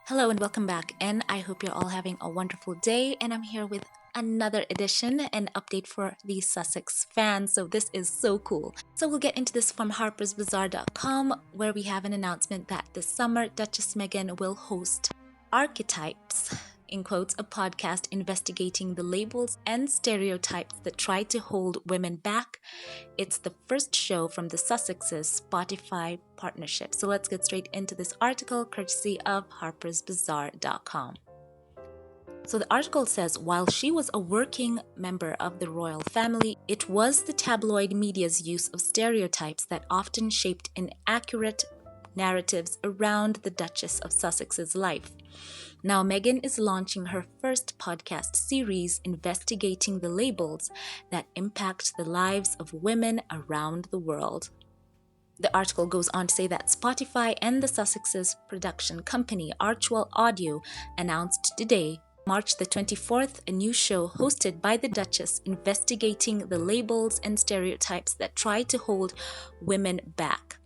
Hello and welcome back, and I hope you're all having a wonderful day. And I'm here with another edition and update for the Sussex fans. So this is so cool. So we'll get into this from harpersbazaar.com, where we have an announcement that this summer Duchess Meghan will host Archetypes, in quotes, a podcast investigating the labels and stereotypes that try to hold women back. It's the first show from the Sussexes Spotify partnership. So let's get straight into this article, courtesy of harpersbazaar.com. So the article says, while she was a working member of the royal family, it was the tabloid media's use of stereotypes that often shaped inaccurate narratives around the Duchess of Sussex's life. Now, Meghan is launching her first podcast series investigating the labels that impact the lives of women around the world. The article goes on to say that Spotify and the Sussexes production company Archwell Audio announced today, March the 24th, a new show hosted by the Duchess investigating the labels and stereotypes that try to hold women back.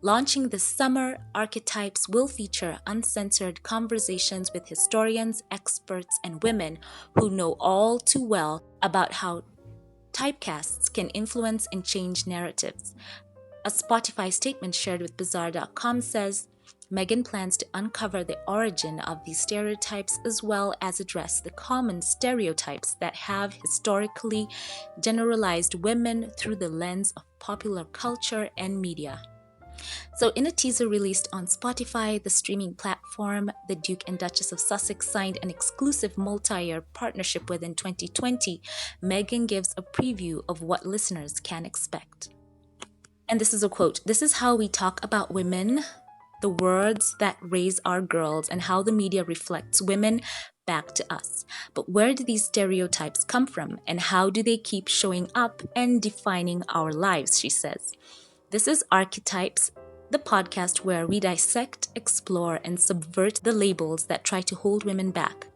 Launching this summer, Archetypes will feature uncensored conversations with historians, experts, and women who know all too well about how typecasts can influence and change narratives. A Spotify statement shared with Bazaar.com says, Meghan plans to uncover the origin of these stereotypes as well as address the common stereotypes that have historically generalized women through the lens of popular culture and media. So in a teaser released on Spotify, the streaming platform the Duke and Duchess of Sussex signed an exclusive multi-year partnership with in 2020, Meghan gives a preview of what listeners can expect. And this is a quote, "This is how we talk about women, the words that raise our girls, and how the media reflects women back to us. But where do these stereotypes come from, and how do they keep showing up and defining our lives?" she says. This is Archetypes, the podcast where we dissect, explore, and subvert the labels that try to hold women back.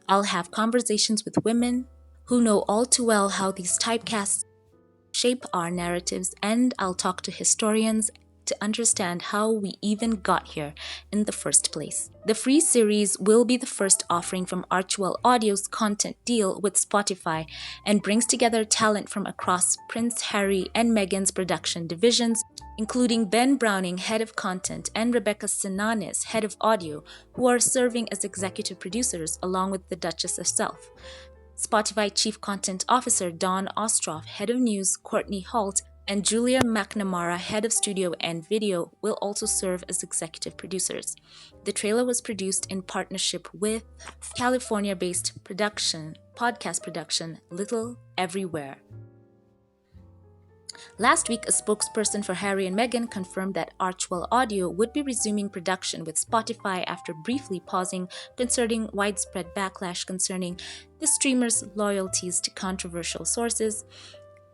I'll have conversations with women who know all too well how these typecasts shape our narratives, and I'll talk to historians to understand how we even got here in the first place. The free series will be the first offering from Archwell Audio's content deal with Spotify and brings together talent from across Prince Harry and Meghan's production divisions, including Ben Browning, head of content, and Rebecca Sinanis, head of audio, who are serving as executive producers along with the Duchess herself. Spotify Chief Content Officer Dawn Ostroff, head of news Courtney Holt, and Julia McNamara, head of studio and video, will also serve as executive producers. The trailer was produced in partnership with California-based podcast production Little Everywhere. Last week, a spokesperson for Harry and Meghan confirmed that Archwell Audio would be resuming production with Spotify after briefly pausing concerning widespread backlash concerning the streamer's loyalties to controversial sources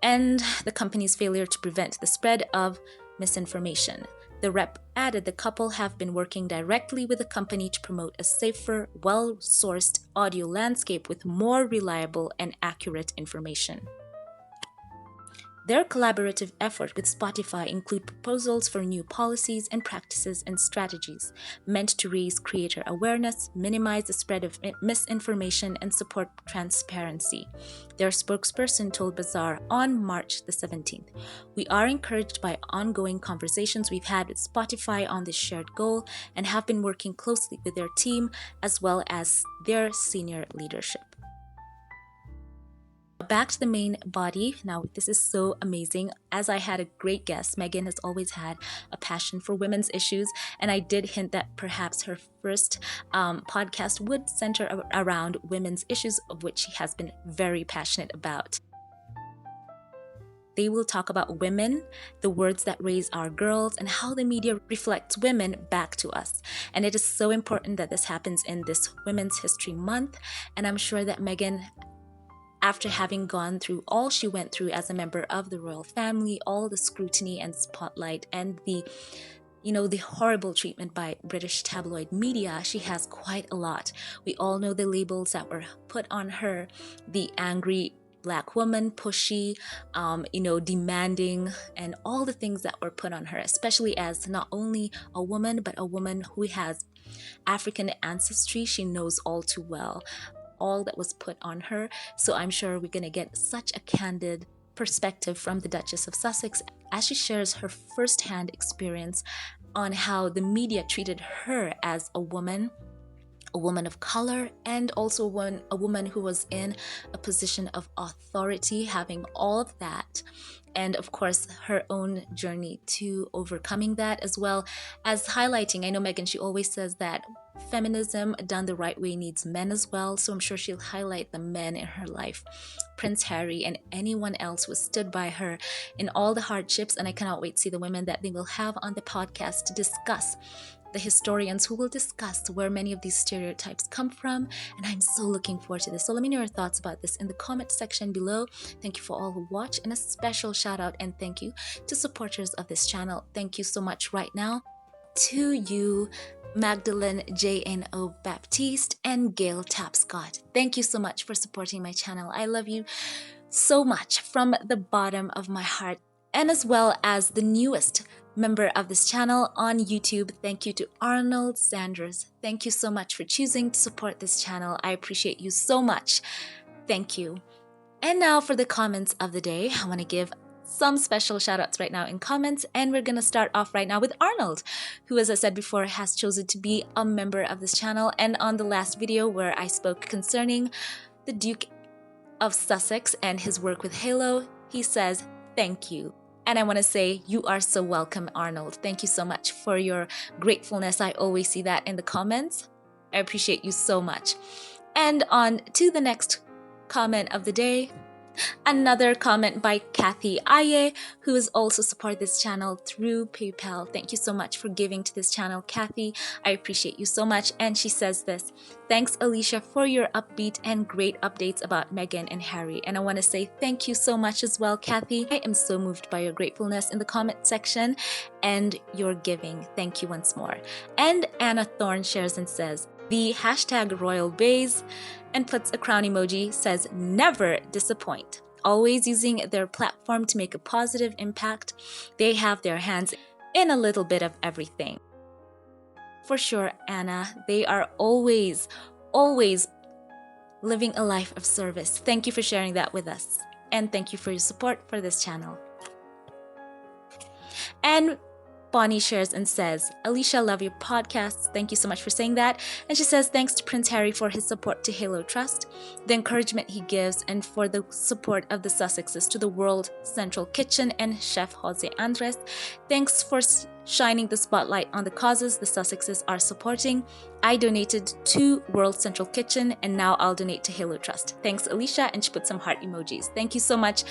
and the company's failure to prevent the spread of misinformation. The rep added the couple have been working directly with the company to promote a safer, well-sourced audio landscape with more reliable and accurate information. Their collaborative effort with Spotify include proposals for new policies and practices and strategies meant to raise creator awareness, minimize the spread of misinformation, and support transparency. Their spokesperson told Bazaar on March the 17th, "We are encouraged by ongoing conversations we've had with Spotify on this shared goal and have been working closely with their team as well as their senior leadership." Back to the main body. Now, this is so amazing. As I had a great guest, Meghan has always had a passion for women's issues, and I did hint that perhaps her first podcast would center around women's issues, of which she has been very passionate about. They will talk about women, the words that raise our girls, and how the media reflects women back to us. And it is so important that this happens in this Women's History Month, and I'm sure that Meghan, after having gone through all she went through as a member of the royal family, all the scrutiny and spotlight and the horrible treatment by British tabloid media, she has quite a lot. We all know the labels that were put on her, the angry Black woman, pushy, demanding, and all the things that were put on her, especially as not only a woman, but a woman who has African ancestry. She knows all too well all that was put on her. So I'm sure we're going to get such a candid perspective from the Duchess of Sussex as she shares her firsthand experience on how the media treated her as a woman of color, and also a woman who was in a position of authority, having all of that. And of course, her own journey to overcoming that, as well as highlighting. I know Meghan, she always says that feminism done the right way needs men as well. So I'm sure she'll highlight the men in her life, Prince Harry, and anyone else who stood by her in all the hardships. And I cannot wait to see the women that they will have on the podcast to discuss, the historians who will discuss where many of these stereotypes come from. And I'm so looking forward to this. So let me know your thoughts about this in the comment section below. Thank you for all who watch, and a special shout out and thank you to supporters of this channel. Thank you so much right now to you, Magdalene JNO Baptiste and Gail Tapscott. Thank you so much for supporting my channel. I love you so much from the bottom of my heart. And as well as the newest member of this channel on YouTube, thank you to Arnold Sanders. Thank you so much for choosing to support this channel. I appreciate you so much. Thank you. And now for the comments of the day. I want to give some special shout outs right now in comments, and we're going to start off right now with Arnold, who, as I said before, has chosen to be a member of this channel. And on the last video where I spoke concerning the Duke of Sussex and his work with Halo, he says, thank you. And I want to say, you are so welcome, Arnold. Thank you so much for your gratefulness. I always see that in the comments. I appreciate you so much. And on to the next comment of the day. Another comment by Kathy Aye, who has also supported this channel through PayPal. Thank you so much for giving to this channel, Kathy. I appreciate you so much. And she says this: thanks, Alicia, for your upbeat and great updates about Meghan and Harry. And I want to say thank you so much as well, Kathy. I am so moved by your gratefulness in the comment section and your giving. Thank you once more. And Anna Thorne shares and says, the hashtag Royal Bays, and puts a crown emoji, says never disappoint. Always using their platform to make a positive impact. They have their hands in a little bit of everything. For sure, Anna, they are always living a life of service. Thank you for sharing that with us. And thank you for your support for this channel. And Bonnie shares and says, Alicia, love your podcasts. Thank you so much for saying that. And she says, thanks to Prince Harry for his support to Halo Trust, the encouragement he gives, and for the support of the Sussexes to the World Central Kitchen and Chef Jose Andres. Thanks for shining the spotlight on the causes the Sussexes are supporting. I donated to World Central Kitchen, and now I'll donate to Halo Trust. Thanks, Alicia, and she put some heart emojis. Thank you so much.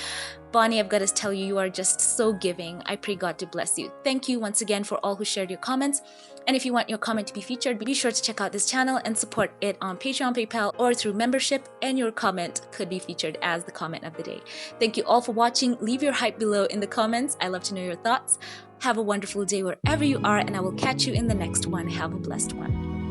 Bonnie, I've got to tell you, you are just so giving. I pray God to bless you. Thank you once again for all who shared your comments. And if you want your comment to be featured, be sure to check out this channel and support it on Patreon, PayPal, or through membership, and your comment could be featured as the comment of the day. Thank you all for watching. Leave your hype below in the comments. I love to know your thoughts. Have a wonderful day wherever you are, and I will catch you in the next one. Have a blessed one.